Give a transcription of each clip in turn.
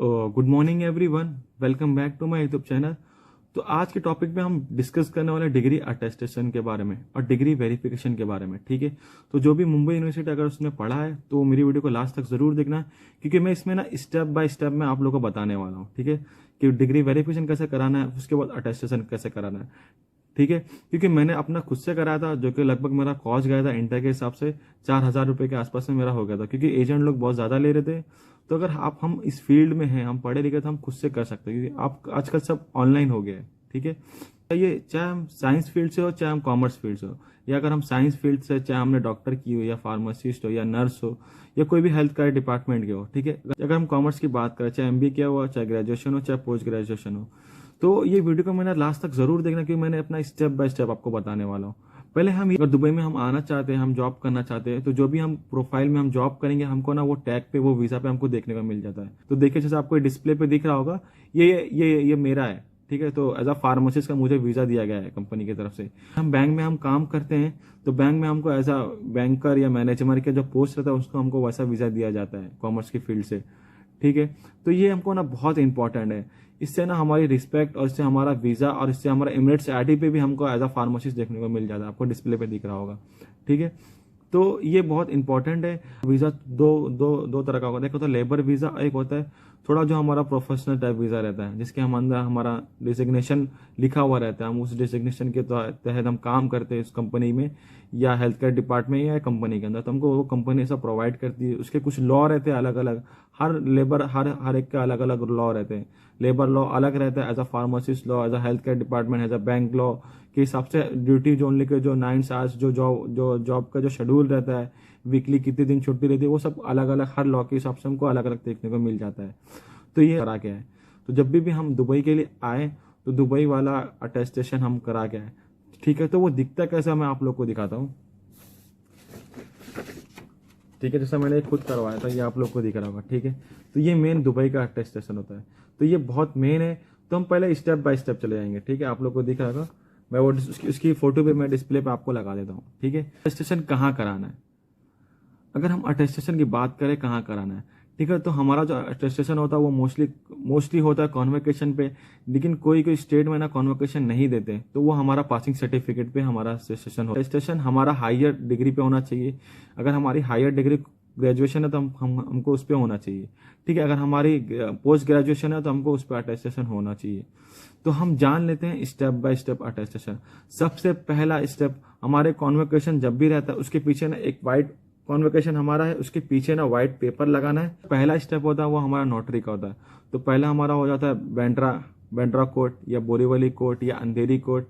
Good morning everyone, welcome back to my YouTube channel. तो आज के टॉपिक में हम डिस्कस करने वाले डिग्री अटेस्टेशन के बारे में और डिग्री वेरिफिकेशन के बारे में। ठीक है, तो जो भी मुंबई यूनिवर्सिटी अगर उसने पढ़ा है तो मेरी वीडियो को लास्ट तक जरूर देखना, क्योंकि मैं इसमें ना स्टेप बाय स्टेप में आप लोगों को बताने वाला हूँ। ठीक है, कि डिग्री वेरिफिकेशन कैसे कराना है, उसके बाद अटेस्टेशन कैसे कराना है। ठीक है, क्योंकि मैंने अपना खुद से कराया था, जो कि लगभग मेरा कॉस्ट गया था इंटर के हिसाब से 4,000 रुपये के आसपास में मेरा हो गया था, क्योंकि एजेंट लोग बहुत ज़्यादा ले रहे थे। तो अगर हम इस फील्ड में हैं, हम पढ़े लिखे, तो हम खुद से कर सकते हैं, क्योंकि आप आजकल सब ऑनलाइन हो गया है। ठीक है, ये चाहे हम साइंस फील्ड से हो, चाहे हम कॉमर्स फील्ड से हो, या अगर हम साइंस फील्ड से, चाहे हमने डॉक्टर की हो, या फार्मासिस्ट हो, या नर्स हो, या कोई भी हेल्थ केयर डिपार्टमेंट के हो। ठीक है, अगर हम कॉमर्स की बात करें, चाहे MBA किया हुआ, चाहे ग्रेजुएशन हो, चाहे पोस्ट ग्रेजुएशन हो, तो ये वीडियो को मैंने लास्ट तक जरूर देखना, क्योंकि मैंने अपना स्टेप बाय स्टेप आपको बताने वाला हूँ। पहले हम अगर दुबई में हम आना चाहते हैं, हम जॉब करना चाहते हैं, तो जो भी हम प्रोफाइल में हम जॉब करेंगे, हमको ना वो टैग पे, वो वीजा पे हमको देखने को मिल जाता है। तो देखिए, जैसे आपको डिस्प्ले पे दिख रहा होगा, ये मेरा है। ठीक है, तो एज अ फार्मासिस्ट का मुझे वीजा दिया गया है कंपनी की तरफ से। हम बैंक में हम काम करते हैं, तो बैंक में हमको एज अ बैंकर या मैनेजर का जो पोस्ट रहता है, उसको हमको वैसा वीजा दिया जाता है कॉमर्स की फील्ड से। ठीक है, तो ये हमको ना बहुत इंपॉर्टेंट है। इससे ना हमारी रिस्पेक्ट, और इससे हमारा वीजा, और इससे हमारा एमिरेट्स आईडी पे भी हमको एज अ फार्मासिस्ट देखने को मिल जाता है। आपको डिस्प्ले पे दिख रहा होगा। ठीक है, तो ये बहुत इंपॉर्टेंट है। वीजा दो तरह का होता है। एक होता है लेबर वीजा, एक होता है थोड़ा जो हमारा प्रोफेशनल टाइप वीजा रहता है, जिसके हम अंदर हमारा डिजिग्नेशन लिखा हुआ रहता है। हम उस डिजिग्नेशन के तहत हम काम करते हैं उस कंपनी में, या हेल्थ केयर डिपार्टमेंट, या कंपनी के अंदर। तो हमको वो कंपनी ऐसा प्रोवाइड करती है। उसके कुछ लॉ रहते हैं अलग अलग, हर एक का अलग अलग लॉ रहते हैं। लेबर लॉ अलग रहता है, as a pharmacist law, as a health care department, as a bank law के हिसाब से ड्यूटी जोन के जो 9 आवर्स जो जॉब का जो शेड्यूल रहता है, वीकली कितने दिन छुट्टी रहती है, वो सब अलग अलग हर लॉ के हिसाब से हमको अलग अलग देखने को मिल जाता है। तो ये करा के है। तो जब भी हम दुबई के लिए आए, तो दुबई वाला अटेस्टेशन हम करा के आए। ठीक है, तो वो दिखता कैसा, मैं आप लोग को दिखाता हूँ। ठीक है, जैसा मैंने खुद करवाया था, ये आप लोग को दिख रहा होगा। ठीक है, तो ये मेन दुबई का अटेस्टेशन होता है। तो ये बहुत मेन है। तो हम पहले स्टेप बाय स्टेप चले जाएंगे। ठीक है, आप लोग को दिख रहा होगा। मैं वो उसकी फोटो भी मैं डिस्प्ले पे आपको लगा देता हूँ। ठीक है, अटेस्टेशन कहाँ कराना है, अगर हम अटेस्टेशन की बात करें कहाँ कराना है। ठीक है, तो हमारा जो अटेस्टेशन होता है वो मोस्टली होता है कॉन्वोकेशन पे। लेकिन कोई स्टेट में ना कॉन्वोकेशन नहीं देते, तो वो हमारा पासिंग सर्टिफिकेट पे हमारा अटेस्टेशन हो। अटेस्टेशन हमारा हायर डिग्री पे होना चाहिए। अगर हमारी हायर डिग्री ग्रेजुएशन है, तो हमको उस पर होना चाहिए। ठीक है, अगर हमारी पोस्ट ग्रेजुएशन है, तो हमको उस पर अटेस्टेशन होना चाहिए। तो हम जान लेते हैं स्टेप बाय स्टेप अटेस्टेशन। सबसे पहला स्टेप, हमारे कॉन्वोकेशन जब भी रहता है, उसके पीछे ना एक वाइट कॉन्वोकेशन हमारा है, उसके पीछे ना व्हाइट पेपर लगाना है। पहला स्टेप होता है वो हमारा नोटरी का होता है। तो पहला हमारा हो जाता है बैंड्रा कोर्ट, या बोरीवली कोर्ट, या अंधेरी कोर्ट,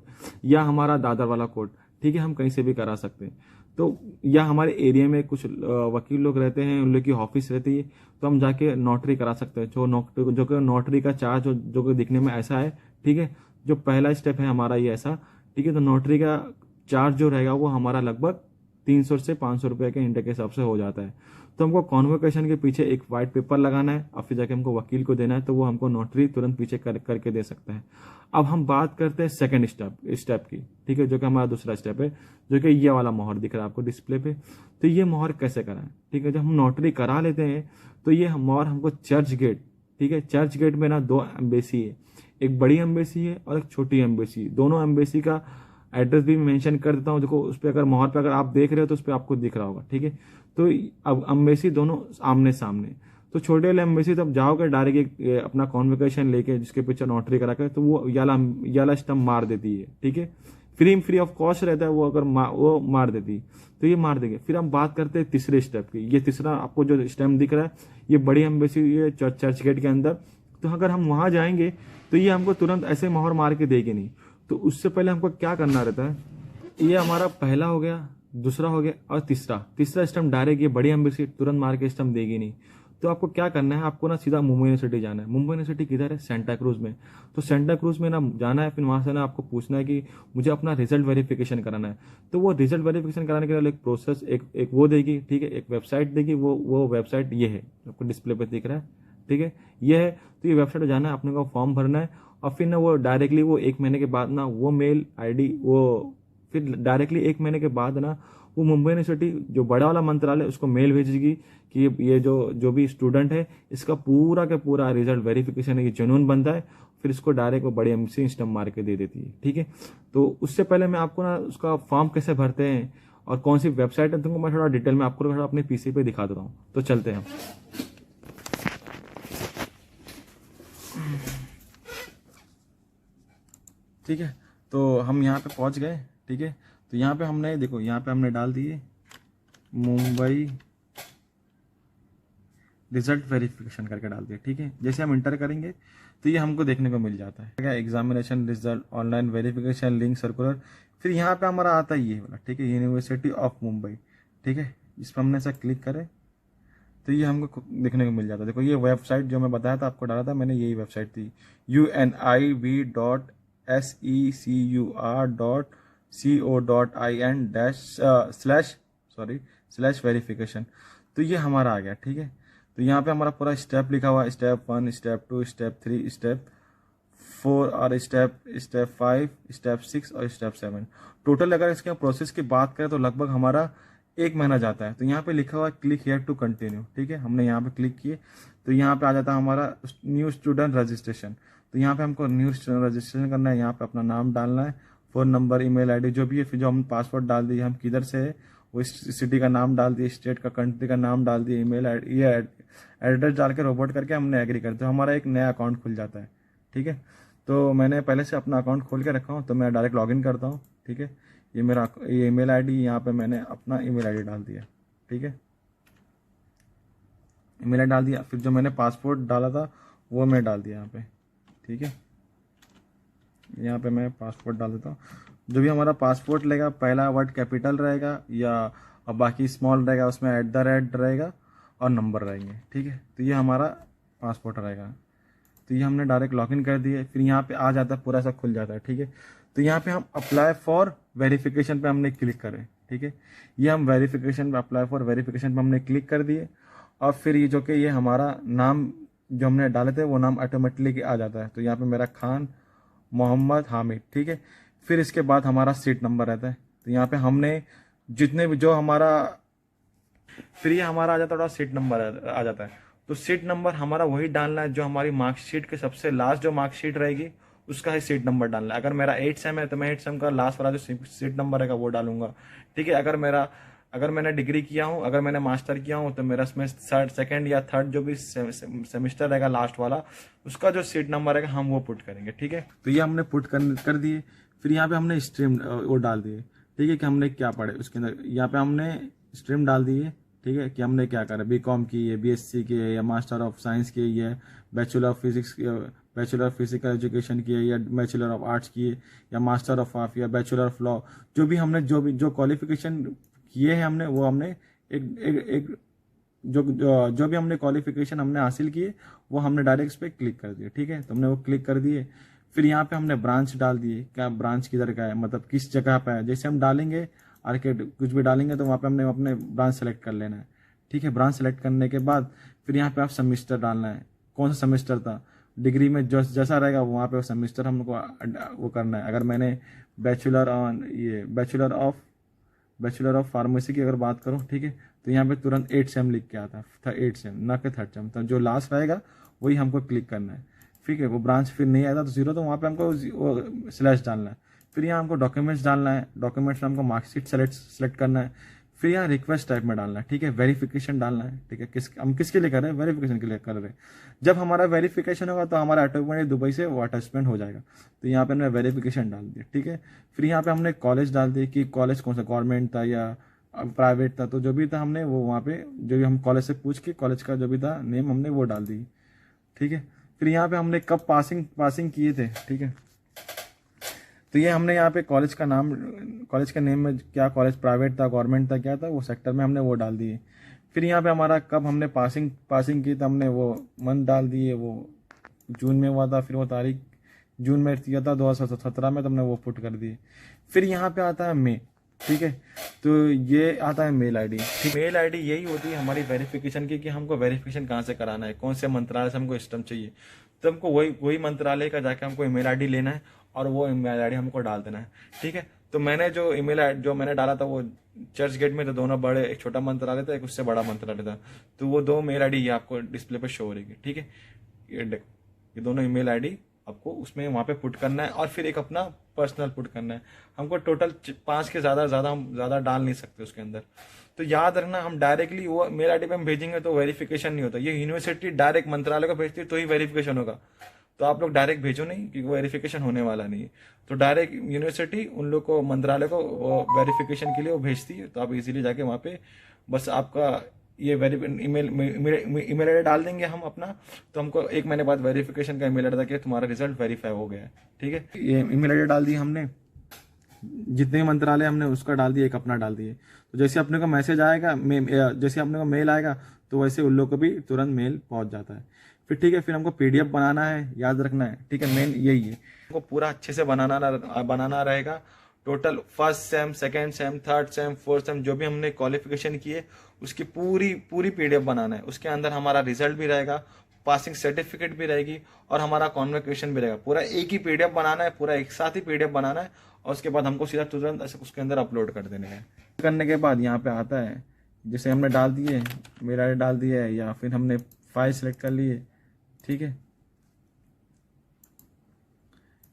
या हमारा दादर वाला कोर्ट। ठीक है, हम कहीं से भी करा सकते हैं। तो या हमारे एरिया में कुछ वकील लोग रहते हैं, उन लोग की ऑफिस रहती है, तो हम जाके नोटरी करा सकते हैं। जो कि नोटरी का चार्ज जो कि दिखने में ऐसा है। ठीक है, जो पहला स्टेप है हमारा ये ऐसा। ठीक है, तो नोटरी का चार्ज जो रहेगा वो हमारा लगभग 300 से 500 रुपए के इंटर के हिसाब से हो जाता है। तो हमको कॉन्वोकेशन के पीछे एक व्हाइट पेपर लगाना है, और फिर जाके हमको वकील को देना है, तो वो हमको नोटरी तुरंत पीछे करके दे सकता है। अब हम बात करते हैं सेकंड स्टेप की। ठीक है, जो कि हमारा दूसरा स्टेप है, जो कि ये वाला मोहर दिख रहा है आपको डिस्प्ले पे। तो ये मोहर कैसे कराएं। ठीक है, जब हम नोटरी करा लेते हैं, तो ये मोहर हमको चर्च गेट, ठीक है, चर्च गेट में ना 2 एम्बेसी है, एक बड़ी एम्बेसी है और एक छोटी एम्बेसी। दोनों एम्बेसी का एड्रेस भी मेंशन कर देता हूँ। देखो, उस पर अगर मोहर पे अगर आप देख रहे हो, तो उस पर आपको दिख रहा होगा। ठीक है, तो अब एम्बेसी दोनों आमने सामने। तो छोटे वाले एम्बेसी तब जाओगे डायरेक्ट अपना कॉन्वोकेशन लेके, जिसके पीछे नोटरी करा कर, तो वो याला स्टम्प मार देती है। ठीक है, फ्री ऑफ कॉस्ट रहता है वो, अगर वो मार देती, तो ये मार देंगे। फिर हम बात करते हैं तीसरे स्टेप की। ये तीसरा आपको जो स्टैम्प दिख रहा है, ये बड़ी एम्बेसी, ये चर्च गेट के अंदर। तो अगर हम वहां जाएंगे, तो ये हमको तुरंत ऐसे मोहर मार के देगी नहीं। तो उससे पहले हमको क्या करना रहता है, ये हमारा पहला हो गया, दूसरा हो गया, और तीसरा स्टम्प डायरेक्ट ये बड़ी एम्बेसी तुरंत मार के स्टम्प देगी नहीं। तो आपको क्या करना है, आपको ना सीधा मुंबई यूनिवर्सिटी जाना है। मुंबई यूनिवर्सिटी किधर है, सेंटा क्रूज में। तो सेंटा क्रूज में ना जाना है, फिर वहां से ना आपको पूछना है कि मुझे अपना रिजल्ट वेरिफिकेशन कराना है। तो वो रिजल्ट वेरिफिकेशन कराने के लिए एक प्रोसेस, एक वो देगी। ठीक है, एक वेबसाइट देगी। वो वेबसाइट ये है, आपको डिस्प्ले पे दिख रहा है। ठीक है, ये है। तो ये वेबसाइट जाना है, अपने को फॉर्म भरना है, और फिर ना वो डायरेक्टली वो 1 महीने के बाद ना वो मेल आईडी, वो फिर डायरेक्टली 1 महीने के बाद ना वो मुंबई यूनिवर्सिटी जो बड़ा वाला मंत्रालय उसको मेल भेजेगी कि ये जो भी स्टूडेंट है इसका पूरा का पूरा रिजल्ट वेरिफिकेशन है, ये जुनून बनता है, फिर इसको डायरेक्ट वो बड़े एमसी स्टम्प मार के दे देती है। ठीक है, तो उससे पहले मैं आपको ना उसका फॉर्म कैसे भरते हैं और कौन सी वेबसाइट है तुमको मैं थोड़ा डिटेल में आपको थोड़ा अपने पीसी पे दिखा देता हूँ। तो चलते हैं। ठीक है, तो हम यहाँ पे पहुँच गए। ठीक है, तो यहाँ पे हमने देखो, यहाँ पे हमने डाल दिए मुंबई रिजल्ट वेरिफिकेशन करके डाल दिया। ठीक है, जैसे हम इंटर करेंगे तो ये हमको देखने को मिल जाता है, क्या examination result online verification link circular. फिर यहाँ पे हमारा आता है ये वाला, ठीक है, यूनिवर्सिटी ऑफ मुंबई। ठीक है, इस पर हमने ऐसा क्लिक करें तो ये हमको देखने को मिल जाता है। देखो ये वेबसाइट जो मैं बताया था आपको, डाला था मैंने, यही वेबसाइट थी univ.secur.in//वेरिफिकेशन। तो ये हमारा आ गया। ठीक है, तो यहाँ पे हमारा पूरा स्टेप लिखा हुआ है, स्टेप 1, स्टेप 2, स्टेप 3, स्टेप 4 और स्टेप 5, स्टेप 6 और स्टेप 7। टोटल अगर इसके प्रोसेस की बात करें तो लगभग हमारा 1 महीना जाता है। तो यहाँ पे लिखा हुआ है क्लिक हियर टू कंटिन्यू। ठीक है, हमने यहाँ पे क्लिक किए तो यहाँ पे आ जाता है हमारा न्यू स्टूडेंट रजिस्ट्रेशन। तो यहाँ पे हमको न्यू स्टूडेंट रजिस्ट्रेशन करना है, यहाँ पे अपना नाम डालना है, फ़ोन नंबर, ईमेल आईडी जो भी है, फिर जो हम पासवर्ड डाल दिए, हम किधर से है वो सिटी का नाम डाल दिए, स्टेट का, कंट्री का नाम डाल दिए, ईमेल आईडी, ये एड्रेस डाल के रोबोट करके हमने एग्री कर, तो हमारा एक नया अकाउंट खुल जाता है। ठीक है, तो मैंने पहले से अपना अकाउंट खोल के रखा हूँ, तो मैं डायरेक्ट लॉगिन करता हूँ। ठीक है, ये मेरा ये ईमेल आईडी, यहाँ पे मैंने अपना ईमेल आईडी डाल दिया। ठीक है, ईमेल आईडी डाल दिया, फिर जो मैंने पासपोर्ट डाला था वो मैं डाल दिया यहाँ पे। ठीक है, यहाँ पे मैं पासपोर्ट डाल देता हूँ। जो भी हमारा पासपोर्ट लेगा, पहला वर्ड कैपिटल रहेगा या और बाकी स्मॉल रहेगा, उसमें @ रहेगा और नंबर रहेंगे। ठीक है, तो ये हमारा पासपोर्ट रहेगा। तो ये हमने डायरेक्ट लॉगिन कर दिए, फिर यहाँ पे आ जाता है, पूरा सा खुल जाता है। ठीक है, तो यहाँ पे हम अप्लाई फॉर वेरिफिकेशन पे हमने क्लिक करें। ठीक है, ये हम वेरिफिकेशन पे, अप्लाई फॉर वेरिफिकेशन पे हमने क्लिक कर दिए और फिर ये जो कि ये हमारा नाम जो हमने डाले थे वो नाम ऑटोमेटिकली आ जाता है। तो यहाँ पे मेरा खान मोहम्मद हामिद। ठीक है, फिर इसके बाद हमारा सीट नंबर रहता है। तो यहाँ पे हमने जितने भी जो हमारा, फिर ये हमारा आ जाता है सीट नंबर आ जाता है। तो सीट नंबर हमारा वही डालना है जो हमारी मार्कशीट के सबसे लास्ट जो मार्कशीट रहेगी उसका ही सीट नंबर डालना है। अगर मेरा 8 सेम है तो मैं 8 सेम का लास्ट वाला जो सीट नंबर रहेगा वो डालूंगा। ठीक है, अगर मैंने डिग्री किया हूँ, अगर मैंने मास्टर किया हूँ तो मेरा इसमें सेकंड या थर्ड जो भी सेमेस्टर रहेगा लास्ट वाला, उसका जो सीट नंबर रहेगा हम वो पुट करेंगे। ठीक है, तो ये हमने पुट कर दिए। फिर यहाँ पे हमने स्ट्रीम वो डाल दिए। ठीक है, कि हमने क्या पढ़े उसके अंदर, यहाँ पे हमने स्ट्रीम डाल दिए। ठीक है, कि हमने क्या करा, बीकॉम की है, बीएससी की है, या मास्टर ऑफ साइंस की है, bachelor of physics, bachelor of physical education की है, या बैचलर ऑफ आर्ट्स की है, या मास्टर ऑफ आर्ट, या बैचलर ऑफ लॉ। जो भी हमने जो क्वालिफिकेशन किए हैं हमने, वो हमने एक जो भी हमने क्वालिफिकेशन हमने हासिल किए वो हमने डायरेक्ट इस पर क्लिक कर दिए। ठीक है, तो हमने वो क्लिक कर दिए। फिर यहाँ पे हमने ब्रांच डाल दिए, क्या ब्रांच किधर का है, मतलब किस जगह पे है। जैसे हम डालेंगे आर्केड कुछ भी डालेंगे तो वहाँ पे हमने अपने ब्रांच सेलेक्ट कर लेना है। ठीक है, ब्रांच सेलेक्ट करने के बाद फिर यहाँ पे आप सेमेस्टर डालना है, कौन सा सेमेस्टर था, डिग्री में जो जैसा रहेगा वहाँ पे सेमेस्टर हमको वो करना है। अगर मैंने बैचलर ऑफ फार्मेसी की अगर बात करूँ, ठीक है, तो यहाँ पे तुरंत 8 सेम लिख के आता था, 8 सेम ना कि 3rd सेम, तो जो लास्ट रहेगा वही हमको क्लिक करना है। ठीक है, वो ब्रांच फिर नहीं आएगा तो 0, तो वहाँ पे हमको स्लैश डालना है। फिर यहाँ हमको डॉक्यूमेंट्स डालना है, डॉक्यूमेंट्स में हमको मार्कशीट सेलेक्ट करना है। फिर यहाँ रिक्वेस्ट टाइप में डालना है। ठीक है, वेरिफिकेशन डालना है। ठीक है, हम किसके लिए कर रहे हैं, वेरिफिकेशन के लिए कर रहे हैं। जब हमारा वेरिफिकेशन होगा तो हमारा ऑटोमेटिक दुबई से वो अटैचमेंट हो जाएगा। तो यहाँ पे हमने वेरिफिकेशन डाल दिया। ठीक है, फिर यहाँ पे हमने कॉलेज डाल दिया कि कॉलेज कौन सा, गवर्नमेंट था या प्राइवेट था, तो जो भी था हमने वो वहाँ पे जो भी हम कॉलेज से पूछ के कॉलेज का जो भी था नेम हमने वो डाल दी। ठीक है, फिर यहाँ पे हमने कब पासिंग किए थे। ठीक है, तो ये हमने यहाँ पे कॉलेज का नाम, कॉलेज के नेम में क्या कॉलेज प्राइवेट था, गवर्नमेंट था, क्या था, वो सेक्टर में हमने वो डाल दिए। फिर यहाँ पे हमारा कब हमने पासिंग की तो हमने वो मंथ डाल दिए, वो जून में हुआ था, फिर वो तारीख जून में किया था 2017 में, तो हमने वो पुट कर दिए। फिर यहाँ पे आता है मई। ठीक है, तो ये आता है मेल आईडी। ठीक, मेल आईडी यही होती है हमारी वेरिफिकेशन की, कि हमको वेरिफिकेशन कहाँ से कराना है, कौन से मंत्रालय से हमको स्टम्प चाहिए। तो हमको वही मंत्रालय का जाके हमको ईमेल आईडी लेना है और वो ईमेल आईडी हमको डाल देना है। ठीक है, तो मैंने जो ईमेल जो मैंने डाला था वो चर्च गेट में, तो दोनों बड़े, एक छोटा मंत्रालय था, एक उससे बड़ा मंत्रालय था। तो वो 2 मेल आईडी आपको डिस्प्ले पे शो हो रही है, ठीक है। ये दोनों ईमेल आईडी आपको उसमें वहां पे पुट करना है, और फिर एक अपना पर्सनल पुट करना है। हमको टोटल 5 के ज्यादा हम ज्यादा डाल नहीं सकते उसके अंदर। तो याद रखना, हम डायरेक्टली वो मेल आईडी पे हम भेजेंगे तो वेरिफिकेशन नहीं होता। ये यूनिवर्सिटी डायरेक्ट मंत्रालय को भेजती है तो ही वेरिफिकेशन होगा। तो आप लोग डायरेक्ट भेजो नहीं, क्योंकि वेरिफिकेशन होने वाला नहीं है। तो डायरेक्ट यूनिवर्सिटी उन लोग को, मंत्रालय को वेरिफिकेशन के लिए वो भेजती है। तो आप इजीली जाके वहां पे बस आपका ये ईमेल आईडी डाल देंगे हम अपना, तो हमको 1 महीने बाद वेरिफिकेशन का ईमेल आईडी कि तुम्हारा रिजल्ट वेरीफाई हो गया है, ठीक है। ये ईमेल आईडी डाल दी हमने, जितने मंत्रालय हमने उसका डाल दिया, एक अपना डाल दिए। तो जैसे अपने को मैसेज आएगा, जैसे अपने को मेल आएगा, तो वैसे उन लोग को भी तुरंत मेल पहुंच जाता है। फिर ठीक है, फिर हमको पीडीएफ बनाना है, याद रखना है, ठीक है। मेन यही है, हमको पूरा अच्छे से बनाना रहेगा। Total first sem, second same, third same, fourth same, जो भी हमने क्वालिफिकेशन किए उसकी पूरी पीडीएफ बनाना है। उसके अंदर हमारा रिजल्ट भी रहेगा, पासिंग सर्टिफिकेट भी रहेगी, और हमारा कॉन्वोकेशन भी रहेगा। पूरा एक ही पीडीएफ बनाना है, पूरा एक साथ ही पीडीएफ बनाना है, और उसके बाद हमको सीधा तुरंत उसके अंदर अपलोड कर देने हैं। करने के बाद यहाँ पे आता है, जैसे हमने डाल दिए, मेरा आईडी डाल दिया है, या फिर हमने फाइल सेलेक्ट कर लिए, ठीक है।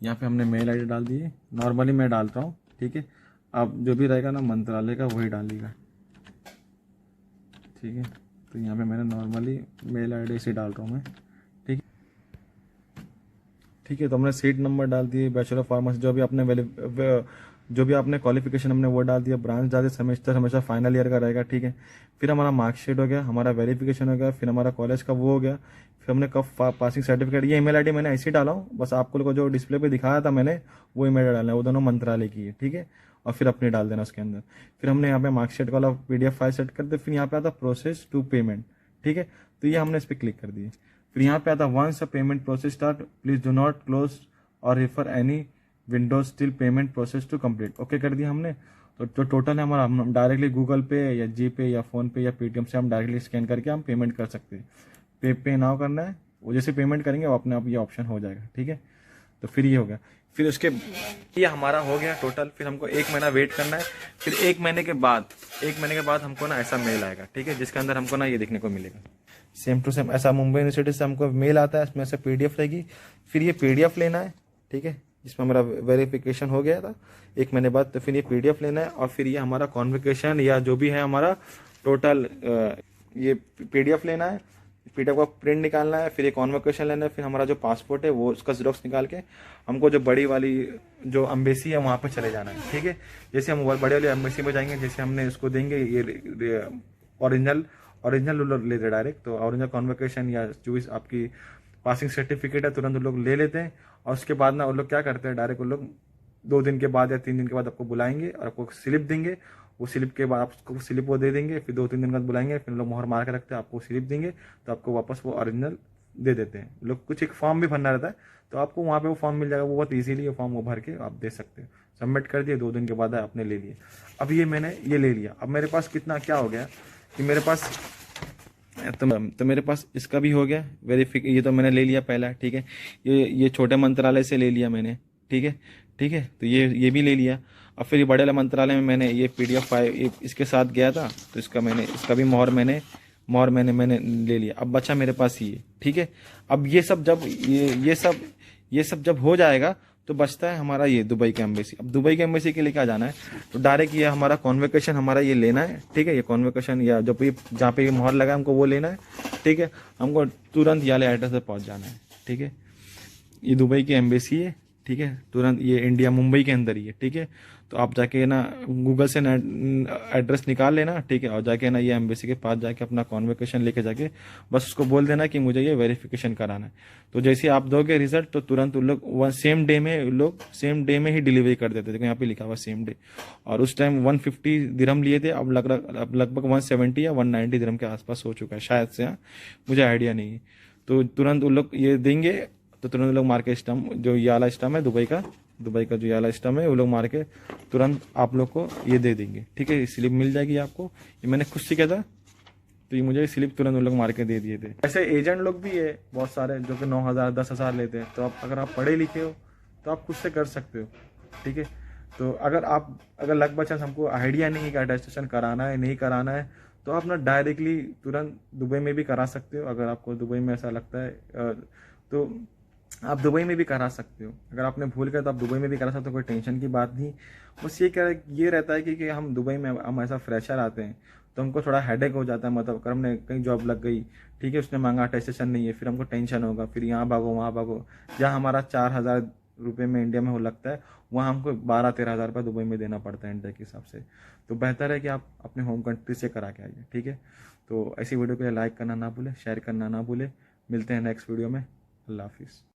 यहाँ पे हमने मेल आईडी डाल दिए, नॉर्मली मैं डालता हूँ, ठीक है। अब जो भी रहेगा ना मंत्रालय का, वही डालिएगा, ठीक है। तो यहाँ पे मैंने नॉर्मली मेल आईडी से डाल रहा हूँ मैं, ठीक है। तो हमने सीट नंबर डाल दिए, बैचलर फार्मेसी जो भी आपने क्वालिफिकेशन हमने वो डाल दिया, ब्रांच डाल दिया, सेमेस्टर हमेशा फाइनल ईयर का रहेगा, ठीक है। फिर हमारा मार्कशीट हो गया, हमारा वेरिफिकेशन हो गया, फिर हमारा कॉलेज का वो हो गया, फिर हमने कब पासिंग सर्टिफिकेट। ये ईमेल आईडी मैंने ऐसे ही डाला हूँ, बस आपको लोगों को जो डिस्प्ले पे दिखाया था मैंने, वो ईमेल आईडी डालना है, वो दोनों मंत्रालय की है, ठीक है। और फिर अपने डाल देना उसके अंदर। फिर हमने यहाँ पे मार्कशीट वाला पीडीएफ फाइल सेट कर दे, फिर यहाँ पे आता प्रोसेस टू पेमेंट, ठीक है। तो ये हमने इस पर क्लिक कर दिए। फिर यहाँ पे आता once a payment process start please do not close or refer any windows till payment process to complete, okay कर दिया हमने। तो जो टोटल है हमारा, हम डायरेक्टली गूगल पे या जी पे या फोन पे या पेटीएम से हम डायरेक्टली स्कैन करके हम पेमेंट कर सकते हैं। पे नाउ करना है, वो जैसे पेमेंट करेंगे वो अपने आप ये ऑप्शन हो जाएगा, ठीक है। तो फिर ये हो गया, फिर उसके ये हमारा हो गया टोटल। फिर हमको 1 महीना वेट करना है। फिर 1 महीने के बाद हमको ना ऐसा मेल आएगा, ठीक है, जिसके अंदर हमको ना ये देखने को मिलेगा, सेम टू सेम ऐसा मुंबई यूनिवर्सिटी से हमको मेल आता है, इसमें से पीडीएफ रहेगी। फिर ये पीडीएफ लेना है, ठीक है, जिसमें हमारा वेरिफिकेशन हो गया था 1 महीने बाद। तो फिर ये पीडीएफ लेना है, और फिर ये हमारा कॉन्वोकेशन या जो भी है हमारा टोटल ये पीडीएफ लेना है, पीडीएफ का प्रिंट निकालना है, फिर एक कॉन्वोकेशन लेना है, फिर हमारा जो पासपोर्ट है वो उसका जेरॉक्स निकाल के हमको जो बड़ी वाली जो एम्बेसी है वहाँ पे चले जाना है, ठीक है। जैसे हम बड़े वाली एम्बेसी में जाएंगे, जैसे हमने उसको देंगे ये ओरिजिनल लोग ले रहे डायरेक्ट, तो ओरिजिनल कॉन्वोकेशन या जो भी आपकी पासिंग सर्टिफिकेट है तुरंत उन लोग ले लेते हैं। और उसके बाद ना उन लोग क्या करते हैं, डायरेक्ट उन लोग 2 दिन के बाद या 3 दिन के बाद आपको बुलाएंगे और आपको स्लिप देंगे। वो स्लिप के बाद आपको स्लिप वो दे देंगे, फिर 2-3 दिन बाद बुलाएंगे, फिर लोग मोहर मार के रखते हैं, आपको स्लिप देंगे, तो आपको वापस वो ओरिजिनल दे देते हैं लोग। कुछ एक फॉर्म भी भरना रहता है, तो आपको वहाँ पे वो फॉर्म मिल जाएगा, वो बहुत इजीली वो फॉर्म वो भर के आप दे सकते हो। सबमिट कर दिए, 2 दिन के बाद आपने ले लिए। अब ये मैंने ये ले लिया। अब मेरे पास कितना क्या हो गया कि मेरे पास तो मेरे पास इसका भी हो गया ये तो मैंने ले लिया पहला, ठीक है। ये छोटे मंत्रालय से ले लिया मैंने, ठीक है। तो ये भी ले लिया। अब फिर ये बड़े वाले मंत्रालय में मैंने ये पीडीएफ फाइल इसके साथ गया था, तो इसका भी मोहर मैंने ले लिया। अब बचा मेरे पास ये, ठीक है। अब ये सब जब हो जाएगा तो बचता है हमारा ये दुबई का एम्बेसी। अब दुबई के एम्बेसी के लिए क्या जाना है, तो डायरेक्ट ये हमारा कॉन्वोकेशन हमारा ये लेना है, ठीक है। ये कॉन्वोकेशन या जो भी जहाँ पे ये मोहर लगा हमको वो लेना है, ठीक है। हमको तुरंत ये वाले एड्रेस पे पहुँच जाना है, ठीक है। ये दुबई की एम्बेसी है, ठीक है। तुरंत ये इंडिया मुंबई के अंदर ही है, ठीक है। तो आप जाके ना गूगल से एड्रेस निकाल लेना, ठीक है। और जाके ना ये एम्बेसी के पास जाके अपना कॉन्वोकेशन लेके जाके बस उसको बोल देना कि मुझे ये वेरिफिकेशन कराना है। तो जैसे आप दोगे रिजल्ट, तो तुरंत उन लोग सेम डे में ही डिलीवरी कर देते थे। देखो यहाँ पे लिखा हुआ सेम डे। और उस टाइम 150 दिरहम लिए थे, अब लगभग 170 या 190 दिरहम के आसपास हो चुका है शायद से, मुझे आइडिया नहीं है। तो तुरंत उन लोग ये देंगे, तो तुरंत लोग मार के स्टम्प, जो ये वाला स्टम्प है दुबई का जो ये वाला स्टम्प है, वो लोग मार के तुरंत आप लोग को ये दे देंगे, ठीक है। स्लिप मिल जाएगी आपको। ये मैंने खुद से किया था, तो ये मुझे स्लिप तुरंत उन लोग मार के दे दिए थे। ऐसे एजेंट लोग भी है बहुत सारे जो कि 9,000 10,000 लेते हैं। तो अगर आप पढ़े लिखे हो तो आप खुद से कर सकते हो, ठीक है। तो अगर लग बाय चांस हमको आइडिया नहीं है कि अटेस्टेशन कराना है नहीं कराना है, तो आप ना डायरेक्टली तुरंत दुबई में भी करा सकते हो। अगर आपको दुबई में ऐसा लगता है तो आप दुबई में भी करा सकते हो। अगर आपने भूल गया तो आप दुबई में भी करा सकते हो, कोई टेंशन की बात नहीं। बस ये रहता है कि हम दुबई में हम ऐसा फ्रेशर आते हैं तो हमको थोड़ा हेडेक हो जाता है। मतलब अगर हमने कहीं जॉब लग गई, ठीक है, उसने मांगा अटेस्टेशन नहीं है, फिर हमको टेंशन होगा, फिर यहाँ भागो वहाँ भागो। जहाँ हमारा 4,000 रुपये में इंडिया में हो लगता है, वहाँ हमको 12-13 हज़ार रुपये दुबई में देना पड़ता है इंडिया के हिसाब से। तो बेहतर है कि आप अपने होम कंट्री से करा के आइए, ठीक है। तो ऐसी वीडियो को लाइक करना ना भूले, शेयर करना ना भूले। मिलते हैं नेक्स्ट वीडियो में। अल्लाह हाफिज़।